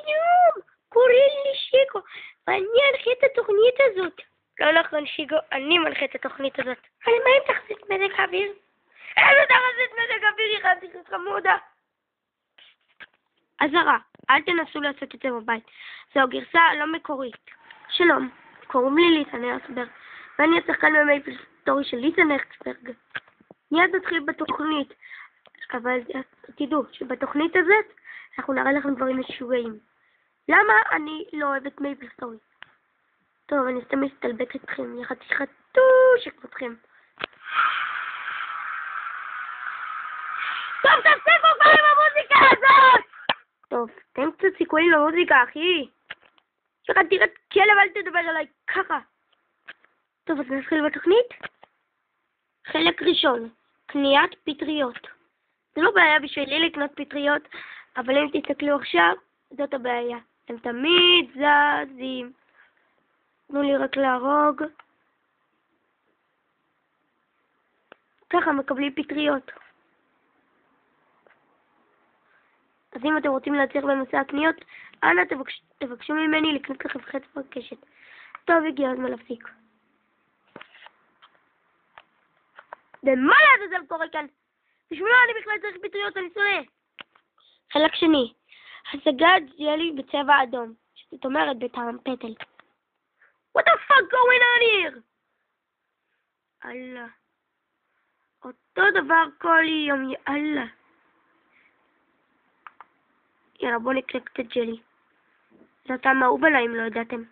שלום, קוראים לי שיגו, ואני אנחה את התוכנית הזאת. לא נכון, שיגו, אני מנחה את התוכנית הזאת. אבל מה עם תחזית מזג האוויר? איזה תחזית מזג האוויר היא חתיכת חמודה? אזהרה, אל תנסו לעשות את זה בבית. זו גרסה לא מקורית. שלום, קוראים לי ליטה נרסברג, ואני השחקן במייפל סטורי של ליטה נרסברג. מיד נתחיל בתוכנית, אבל תדעו שבתוכנית הזאת אנחנו נראה לכם דברים משוגעים. למה אני לא אוהבת מייפל סטורי? טוב, אני סתם מסתלבט אתכם, יא חתיכת טושק אתכם. טוב, תפסיקו כבר עם המוזיקה הזאת! טוב, תן קצת סיכויים למוזיקה, אחי. שחתיכת כלב, אל תדבר עליי ככה. טוב, אז נתחיל בתוכנית. חלק ראשון, קניית פטריות. זה לא בעיה בשבילי לקנות פטריות, אבל אם תסתכלו עכשיו, זאת הבעיה. הם תמיד זזים. תנו לי רק להרוג. ככה מקבלים פטריות. אז אם אתם רוצים להצליח בנושא הקניות, אנא תבקשו ממני לקנות לכם חץ בקשת. טוב, הגיע הזמן להפסיק. ומה לעזאזל קורה כאן? בשביל מה אני בכלל צריך פטריות? אני שונא. חלק שני, השגת ג'לי בצבע אדום, זאת אומרת בטעם פטל. What the fuck going on here? אללה. אותו דבר כל יום, יאללה. יאללה, בוא נקרא קצת ג'לי. זה הטעם האהוב עליי אם לא ידעתם.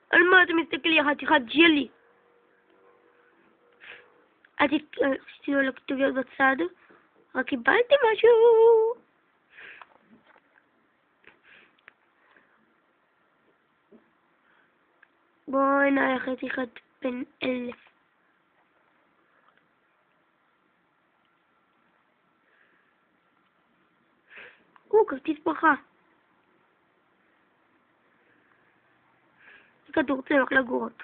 על מה אתה מסתכל לי חתיכת ג'לי? אל תסתכלו על הכתוביות בצד. רק קיבלתי משהו. בואי נראה חתיכת בן 1000. כרטיס ברכה. כדור צמח לגורות.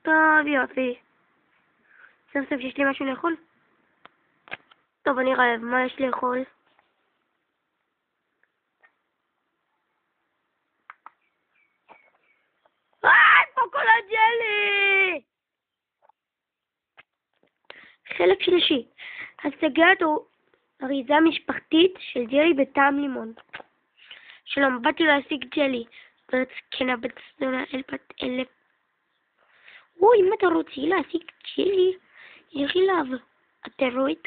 טוב, יופי. סוף סוף יש לי משהו לאכול? טוב, אני רעב. מה יש לאכול? פה כל הג'לי! חלק שלישי. השגת הוא אריזה משפחתית של ג'לי בטעם לימון. שלום, באתי להשיג ג'לי. זאת זקנה בת זונה בת 1000. אם אתה רוצה להשיג ג'לי, יש אליו. אתה רואה את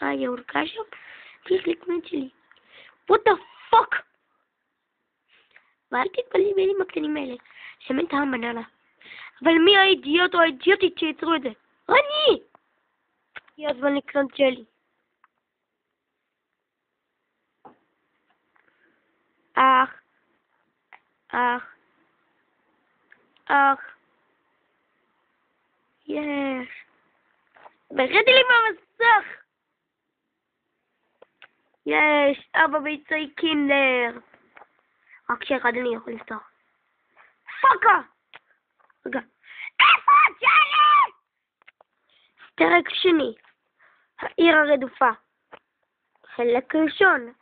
הירוקה שם? צריך לקנות ג'לי. What the fuck? ואל תתבלבלי עם הקטנים האלה. שמן טעם בננה. אבל מי האידיוט או האידיוטית שיצרו את זה? אני! הגיע הזמן לקנות ג'לי. אך. יש. בראתי לי מהמסך. יש. 4 ביצי קינדר. רק שאחד אני יכול לפתוח. פאקה! רגע. איפה ג'לי? פרק שני. העיר הרדופה. חלק ראשון.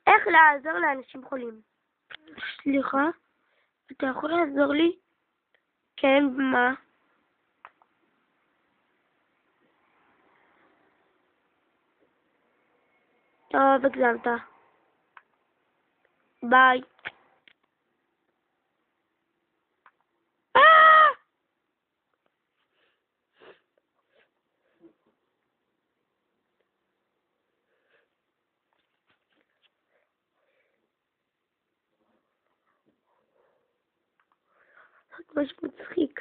איך לעזור לאנשים חולים. סליחה? אתה יכול לעזור לי? כן, מה? טוב, הגזמת. ביי. ממש מצחיק.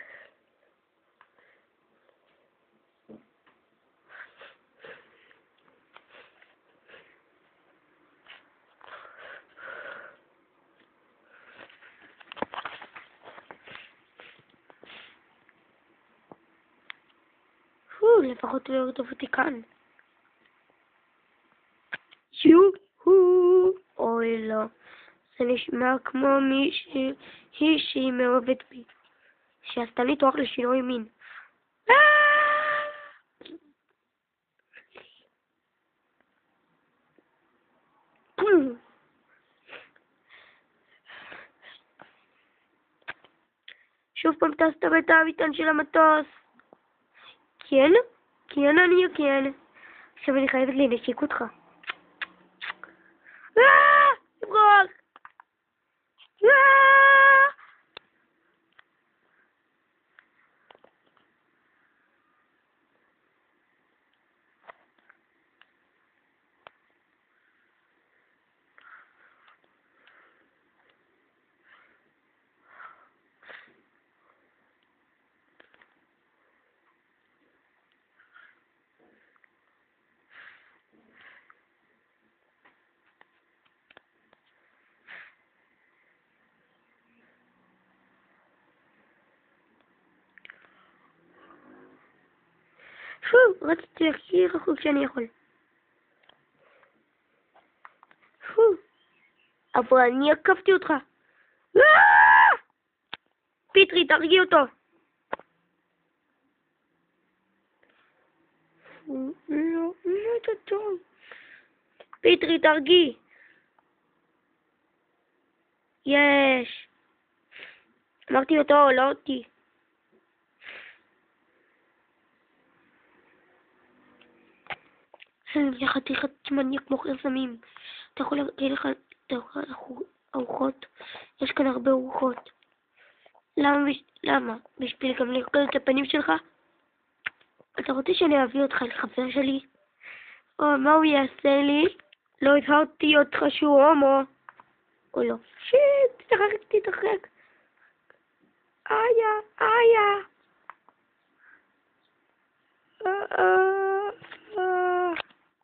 לפחות לא ירדוף אותי כאן. אוי לא. זה נשמע כמו מישהי שהיא מאוהבת בי. שעשתה ניתוח לשינוי מין. שוב פעם טסת את המטען של המטוס. כן? כן, אני כן. עכשיו אני חייבת להנשיק אותך. ברוק! רציתי הכי רחוק שאני יכול. אבל אני עקפתי אותך. פיטרי, תרגיע אותו. לא, אתה טוב. פיטרי, תרגיע. יש. אמרתי אותו, לא אותי. יא חתיכת מניאק מוכר סמים. אתה יכול להגיד לך ארוחות? יש כאן הרבה ארוחות. למה? בשביל גם לרקוד את הפנים שלך? אתה רוצה שאני אביא אותך לחבר שלי? או מה הוא יעשה לי? לא הזהרתי אותך שהוא הומו. או לא. שיט, תתרחק. איה.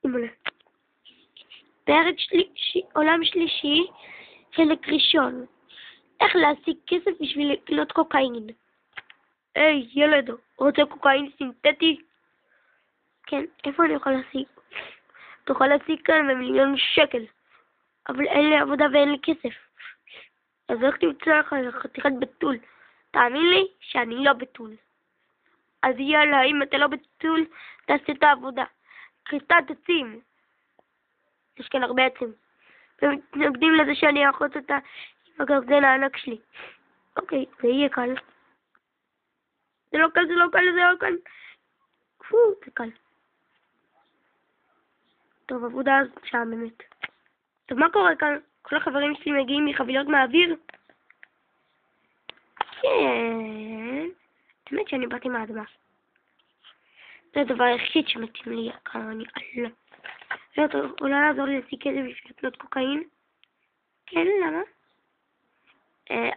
אימא'לה. פרק עולם שלישי, חלק ראשון. איך להשיג כסף בשביל לקנות קוקאין. היי, ילד, רוצה קוקאין סינתטי? כן, איפה אני יכול להשיג? תוכל להשיג כאן ב1,000,000 שקל. אבל אין לי עבודה ואין לי כסף. אז איך תמצא לך חתיכת בתול? תאמין לי שאני לא בתול. אז יאללה, אם אתה לא בתול, תעשה את העבודה. כריתת עצים. יש כאן הרבה עצים. ומתנגדים לזה שאני אאחוז אותה עם הגרזן הענק שלי. אוקיי, זה יהיה קל. זה לא קל. זה קל. טוב, עבודה אז שעה באמת. טוב, מה קורה כאן? כל החברים שלי מגיעים מחבילות מהאוויר? כן. באמת שאני באתי מהאדמה. זה הדבר היחיד שמתאים לי כאן, אני אללה. לא, אתה אולי לעזור לי להשיג כסף בשביל לקנות קוקאין? כן, למה?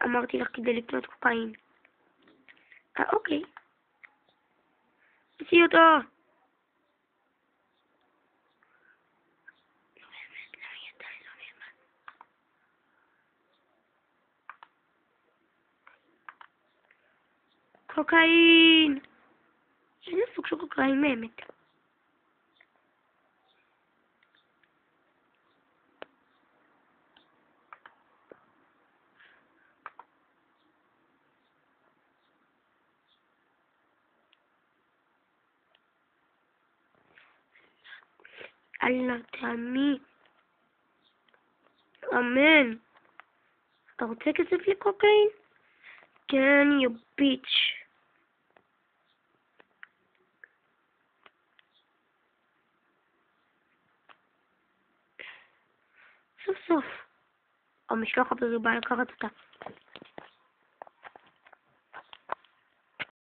אמרתי לך כדי לקנות קוקאין. אוקיי. תעשי אותו. קוקאין. איזה סוג של קוקאין באמת? אללה, תעמי. אמן. אתה רוצה כסף לקוקאין? כן, יא ביץ'. סוף סוף. המשלוח הבא לקחת אותה.